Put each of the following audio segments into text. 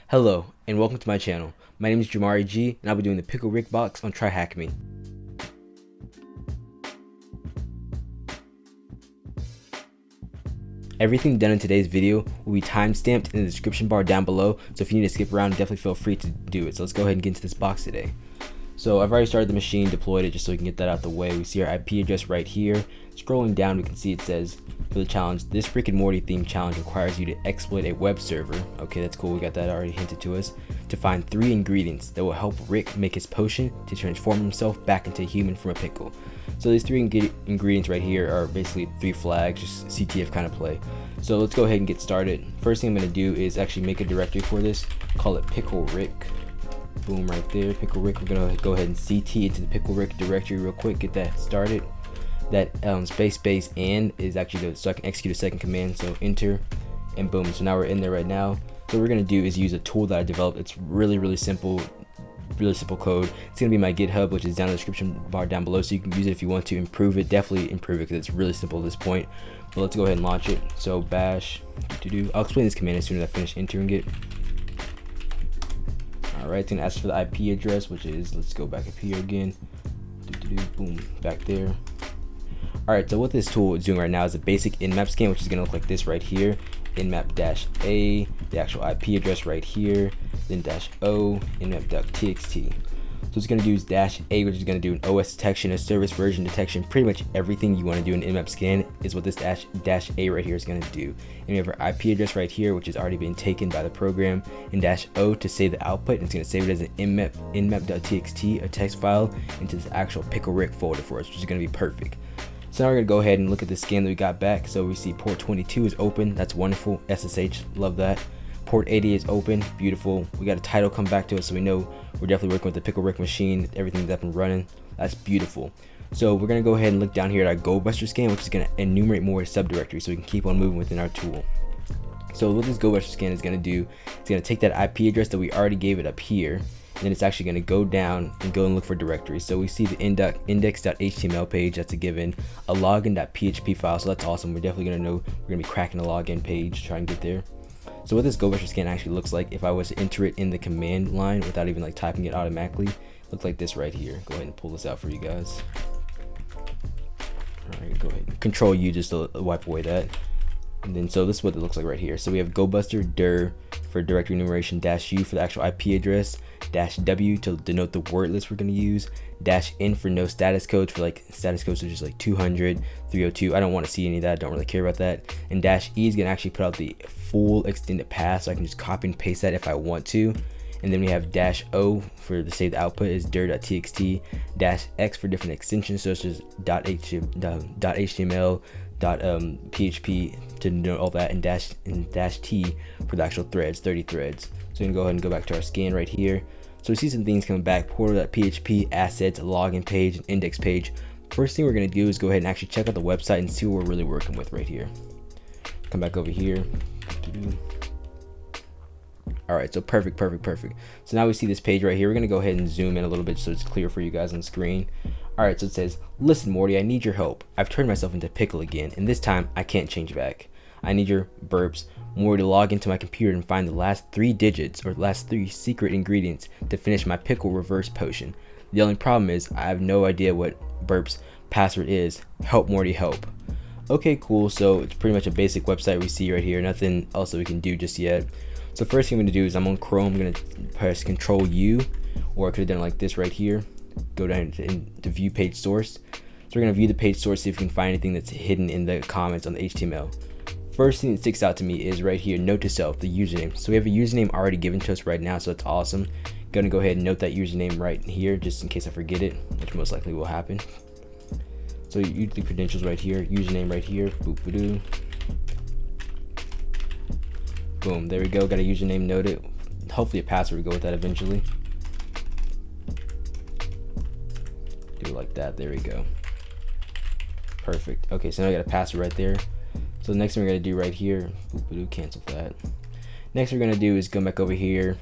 Hello, and welcome to my channel. My name is Jamari G, and I'll be doing the Pickle Rick box on TryHackMe. Everything done in today's video will be timestamped in the description bar down below, so if you need to skip around, definitely feel free to do it. So let's go ahead and get into this box today. So I've already started the machine, deployed it just so we can get that out the way. We see our IP address right here. Scrolling down, we can see it says, for the challenge, this Rick and Morty themed challenge requires you to exploit a web server. Okay, that's cool, we got that already hinted to us. To find 3 ingredients that will help Rick make his potion to transform himself back into a human from a pickle. So these 3 ingredients right here are basically 3 flags, just CTF kind of play. So let's go ahead and get started. First thing I'm going to do is actually make a directory for this, call it Pickle Rick. Boom, right there, Pickle Rick. We're gonna go ahead and CT into the Pickle Rick directory real quick, get that started. That space and is actually so I can execute a second command, so enter, and boom. So now we're in there right now. So what we're gonna do is use a tool that I developed. It's really simple code. It's gonna be my GitHub, which is down in the description bar down below, so you can use it if you want to improve it. Definitely improve it because it's really simple at this point. But let's go ahead and launch it. So bash I'll explain this command as soon as I finish entering it. Alright, it's gonna ask for the IP address, which is, let's go back up here again. Boom, back there. Alright, so what this tool is doing right now is a basic nmap scan, which is gonna look like this right here. Nmap-A, the actual IP address right here, then -O, nmap.txt. So it's gonna do is -A, which is gonna do an OS detection, a service version detection. Pretty much everything you want to do in nmap scan is what this -A right here is gonna do. And we have our IP address right here, which has already been taken by the program, and -O to save the output, and it's gonna save it as an nmap.txt, a text file, into this actual Pickle Rick folder for us, which is gonna be perfect. So now we're gonna go ahead and look at the scan that we got back. So we see port 22 is open. That's wonderful. SSH, love that. Port 80 is open, beautiful. We got a title come back to us, so we know we're definitely working with the Pickle Rick machine. Everything's up and running. That's beautiful. So we're gonna go ahead and look down here at our GoBuster scan, which is gonna enumerate more subdirectories, so we can keep on moving within our tool. So what this GoBuster scan is gonna do, it's gonna take that IP address that we already gave it up here, and then it's actually going to go down and go and look for directories. So we see the index.html page, that's a given, a login.php file, so that's awesome. We're definitely going to know we're going to be cracking the login page, try and get there. So what this GoBuster scan actually looks like, if I was to enter it in the command line without even like typing it automatically, looks like this right here. Go ahead and pull this out for you guys. Alright, go ahead, Control U just to wipe away that. And then so this is what it looks like right here. So we have GoBuster dir for directory enumeration, -U for the actual IP address, -W to denote the word list we're going to use, -N for no status codes, for like status codes are just like 200, 302. I don't want to see any of that, don't really care about that. And -E is going to actually put out the full extended path, so I can just copy and paste that if I want to. And then we have -O for the save the output is dir.txt, -X for different extensions such as .html, .php to denote all that, and -T for the actual threads, 30 threads. So we can go ahead and go back to our scan right here. So we see some things coming back: portal.php, assets, login page, and index page. First thing we're going to do is go ahead and actually check out the website and see what we're really working with right here. Come back over here. Alright, so perfect. So now we see this page right here. We're going to go ahead and zoom in a little bit so it's clear for you guys on the screen. Alright, so it says, "Listen, Morty, I need your help. I've turned myself into Pickle again, and this time I can't change back. I need your burps, Morty, to log into my computer and find the last 3 digits or the last 3 secret ingredients to finish my pickle reverse potion. The only problem is I have no idea what burps password is. Help, Morty, help." Okay, cool. So it's pretty much a basic website we see right here. Nothing else that we can do just yet. So first thing I'm going to do is I'm on Chrome. I'm going to press Control U, or I could have done it like this right here. Go down to view page source. So we're going to view the page source, see if we can find anything that's hidden in the comments on the HTML. First thing that sticks out to me is right here, note to self, the username. So we have a username already given to us right now, so that's awesome. Gonna go ahead and note that username right here, just in case I forget it, which most likely will happen. So you use the credentials right here, username right here, boop-a-doo. Boom, there we go, got a username noted. Hopefully a password will go with that eventually. Do it like that, there we go. Perfect. Okay, so now I got a password right there. So the next thing we're going to do right here, cancel that. Next we're going to do is go back over here.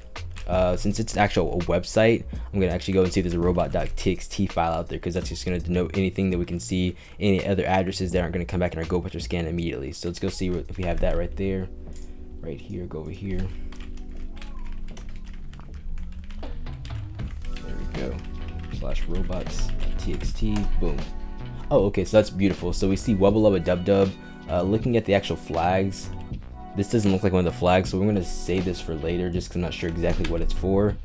Since it's actual a website, I'm going to actually go and see if there's a robot.txt file out there, because that's just going to denote anything that we can see, any other addresses that aren't going to come back in our GoBuster scan immediately. So let's go see if we have that right there. Right here, go over here. /robots.txt. Boom. Oh, okay, so that's beautiful. So we see wubba lubba dub dub. Looking at the actual flags, this doesn't look like one of the flags, so we're gonna save this for later just because I'm not sure exactly what it's for,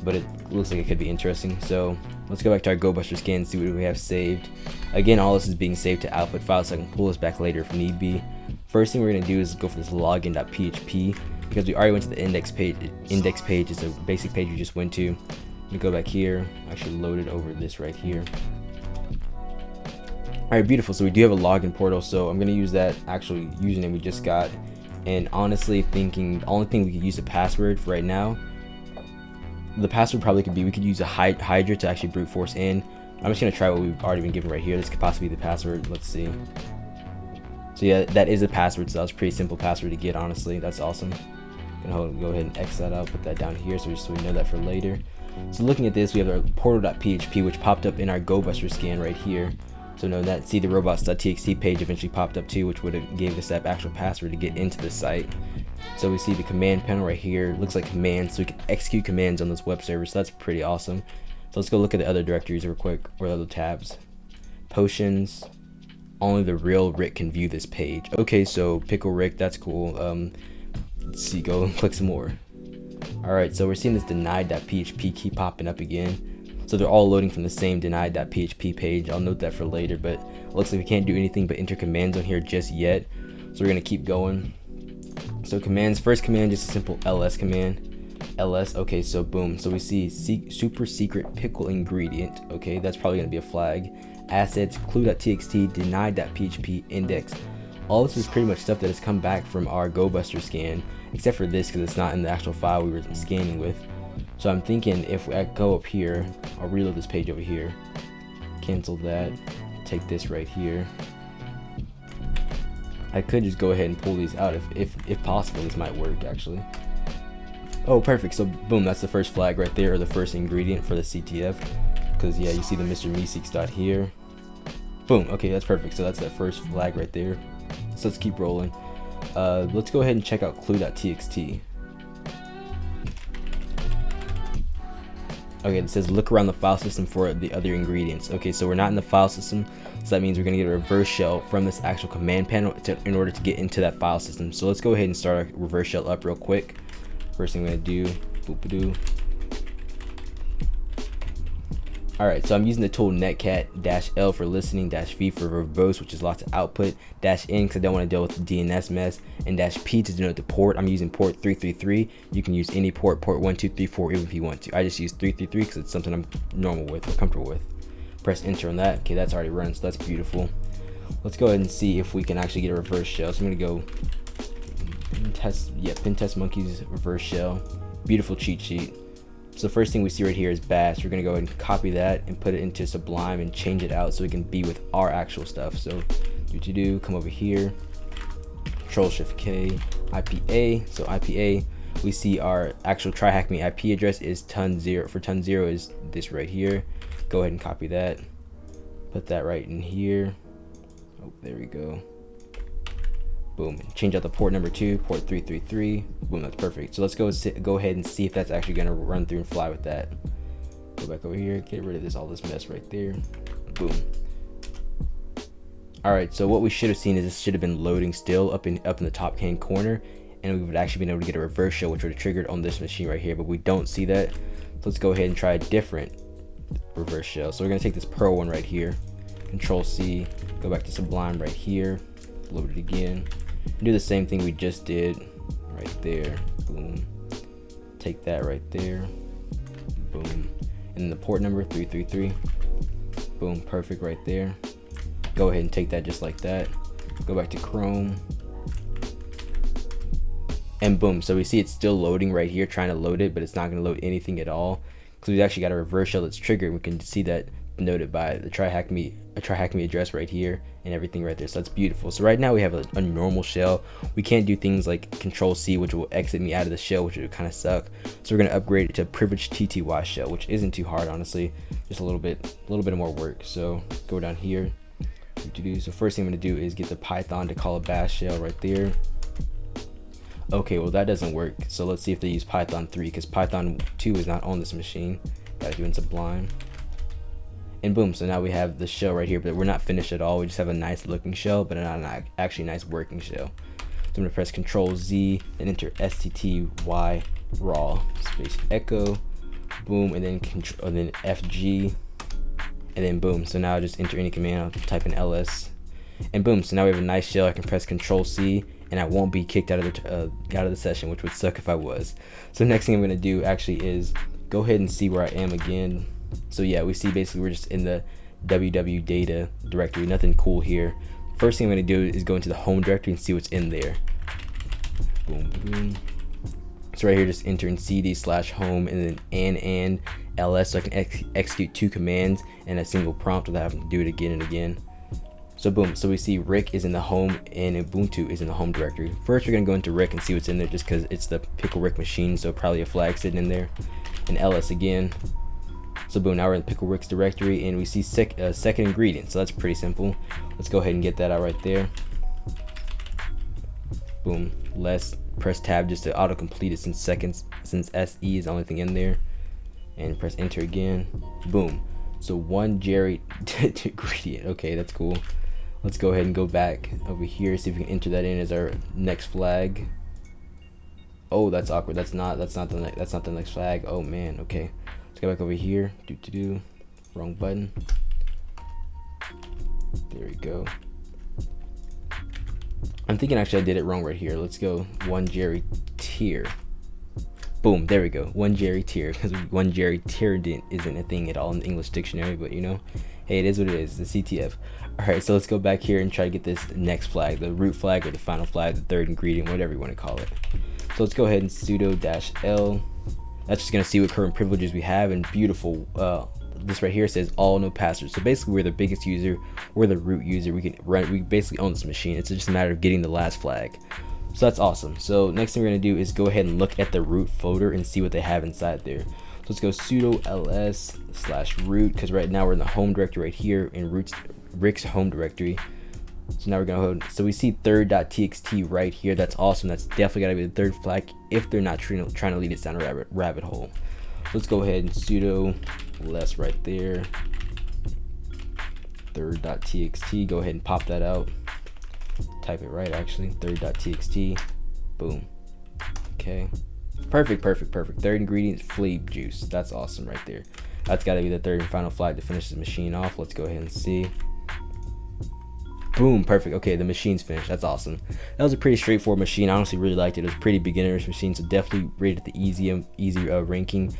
but it looks like it could be interesting. So let's go back to our GoBuster scan and see what we have saved. Again, all this is being saved to output files, so I can pull this back later if need be. First thing we're gonna do is go for this login.php because we already went to the index page. Index page is the basic page we just went to. Let me go back here. Actually load it over this right here. Alright, beautiful. So we do have a login portal, so I'm gonna use that actual username we just got. And honestly, thinking the only thing we could use a password for right now, the password probably could be, we could use a Hydra to actually brute force in. I'm just gonna try what we've already been given right here. This could possibly be the password. Let's see. So yeah, that is a password, so that was a pretty simple password to get, honestly. That's awesome. I'm gonna go ahead and X that out, put that down here so we know that for later. So looking at this, we have our portal.php, which popped up in our GoBuster scan right here. So know that, see the robots.txt page eventually popped up too, which would have gave us that actual password to get into the site. So we see the command panel right here, looks like commands, so we can execute commands on this web server, so that's pretty awesome. So let's go look at the other directories real quick, or the other tabs. Potions, only the real Rick can view this page. Okay, so Pickle Rick, that's cool. Let's see, go and click some more. Alright, so we're seeing this denied.php keep popping up again. So they're all loading from the same denied.php page. I'll note that for later, but it looks like we can't do anything but enter commands on here just yet. So we're gonna keep going. So commands, first command, just a simple ls command. ls, okay, so boom. So we see super secret pickle ingredient. Okay, that's probably gonna be a flag. Assets, clue.txt, denied.php, index. All this is pretty much stuff that has come back from our GoBuster scan, except for this because it's not in the actual file we were scanning with. So I'm thinking if I go up here, I'll reload this page over here, cancel that, take this right here. I could just go ahead and pull these out if possible. This might work actually. Oh, perfect. So boom, that's the first flag right there, or the first ingredient for the CTF. Because yeah, you see the Mr. Meeseeks dot here. Boom. Okay, that's perfect. So that's that first flag right there. So let's keep rolling. Let's go ahead and check out clue.txt. Okay, it says look around the file system for the other ingredients. Okay, so we're not in the file system, so that means we're gonna get a reverse shell from this actual command panel in order to get into that file system. So let's go ahead and start our reverse shell up real quick. First thing I'm gonna do, boop-a-doo. Alright, so I'm using the tool netcat-L for listening, -V for verbose, which is lots of output, -N because I don't want to deal with the DNS mess, and -P to denote the port. I'm using port 333. You can use any port 1, 2, 3, 4 even if you want to. I just use 333 because it's something I'm normal with or comfortable with. Press enter on that. Okay, that's already run, so that's beautiful. Let's go ahead and see if we can actually get a reverse shell. So I'm gonna go pentest monkeys reverse shell. Beautiful cheat sheet. So the first thing we see right here is bash. We're gonna go ahead and copy that and put it into Sublime and change it out so it can be with our actual stuff. So come over here, Control-Shift-K, IPA. So IPA, we see our actual TryHackMe IP address is ton0. For ton0 is this right here. Go ahead and copy that, put that right in here. Oh, there we go. Boom, change out the port number 2, port 333. Boom, that's perfect. So let's go ahead and see if that's actually gonna run through and fly with that. Go back over here, get rid of all this mess right there. Boom. All right, so what we should have seen is this should have been loading still up in the top hand corner, and we would actually been able to get a reverse shell, which would have triggered on this machine right here, but we don't see that. So let's go ahead and try a different reverse shell. So we're gonna take this Perl one right here, Control-C, go back to Sublime right here, load it again. Do the same thing we just did right there. Boom, take that right there, boom, and the port number 333. Boom, perfect right there. Go ahead and take that just like that, go back to Chrome, and boom. So we see it's still loading right here, trying to load it, but it's not going to load anything at all because we've actually got a reverse shell that's triggered. We can see that denoted by the TryHackMe address right here and everything right there. So that's beautiful. So right now we have a normal shell. We can't do things like Control-C, which will exit me out of the shell, which would kind of suck. So we're going to upgrade it to privileged TTY shell, which isn't too hard, honestly, just a little bit more work. So go down here. So first thing I'm going to do is get the Python to call a bash shell right there. Okay, well that doesn't work. So let's see if they use Python 3 because Python 2 is not on this machine. Gotta do in Sublime. And boom, so now we have the shell right here, but we're not finished at all. We just have a nice looking shell, but not an actually nice working shell. So I'm gonna press Control Z and enter STTY raw space echo, boom, and then FG, and then boom. So now I just enter any command. I'll type in ls, and boom. So now we have a nice shell. I can press Control C, and I won't be kicked out of the session, which would suck if I was. So next thing I'm gonna do actually is go ahead and see where I am again. So yeah, we see basically we're just in the www data directory. Nothing cool here. First thing I'm gonna do is go into the home directory and see what's in there. Boom, boom. So right here, just enter in cd/home and then and ls, so I can execute 2 commands in a single prompt without having to do it again and again. So boom, so we see Rick is in the home and Ubuntu is in the home directory. First we're gonna go into Rick and see what's in there, just because it's the Pickle Rick machine, so probably a flag sitting in there. And ls again. So boom, now we're in Pickle Rick's directory and we see second ingredient, so that's pretty simple. Let's go ahead and get that out right there. Boom, let's press tab just to autocomplete it since SE is the only thing in there, and press enter again. Boom, so 1 Jerry ingredient. Okay, that's cool. Let's go ahead and go back over here, see if we can enter that in as our next flag. Oh, that's awkward. That's not the next flag. Oh man. Okay, let's go back over here. Wrong button. There we go. I'm thinking actually I did it wrong right here. Let's go 1 Jerry tier. Boom, there we go. 1 Jerry tier, because 1 Jerry tier isn't a thing at all in the English dictionary, but you know, hey, it is what it is. The CTF. All right, so let's go back here and try to get this next flag, the root flag or the final flag, the third ingredient, whatever you want to call it. So let's go ahead and sudo-l. That's just gonna see what current privileges we have, and beautiful. This right here says all no passwords. So basically we're the biggest user, we're the root user. We basically own this machine. It's just a matter of getting the last flag. So that's awesome. So next thing we're gonna do is go ahead and look at the root folder and see what they have inside there. So let's go sudo ls/root, because right now we're in the home directory right here in Rick's home directory. So now we're gonna hold, so we see third.txt right here. That's awesome. That's definitely gotta be the third flag if they're not trying to lead us down a rabbit hole. Let's go ahead and sudo ls right there, third.txt. Go ahead and pop that out. Type it right, actually, third.txt. Boom. Okay, perfect. Third ingredient, flea juice. That's awesome right there. That's got to be the third and final flag to finish this machine off. Let's go ahead and see. Boom, perfect. Okay, the machine's finished. That's awesome. That was a pretty straightforward machine. I honestly really liked it. It was a pretty beginner's machine, so definitely rated the easy ranking.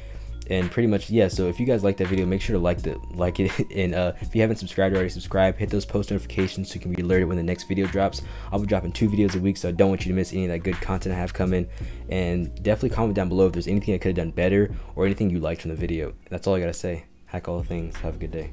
And pretty much, yeah, so if you guys like that video, make sure to like it, and if you haven't subscribed already, subscribe, hit those post notifications so you can be alerted when the next video drops. I'll be dropping 2 videos a week, so I don't want you to miss any of that good content I have coming. And definitely comment down below if there's anything I could have done better or anything you liked from the video. That's all I gotta say. Hack all the things. Have a good day.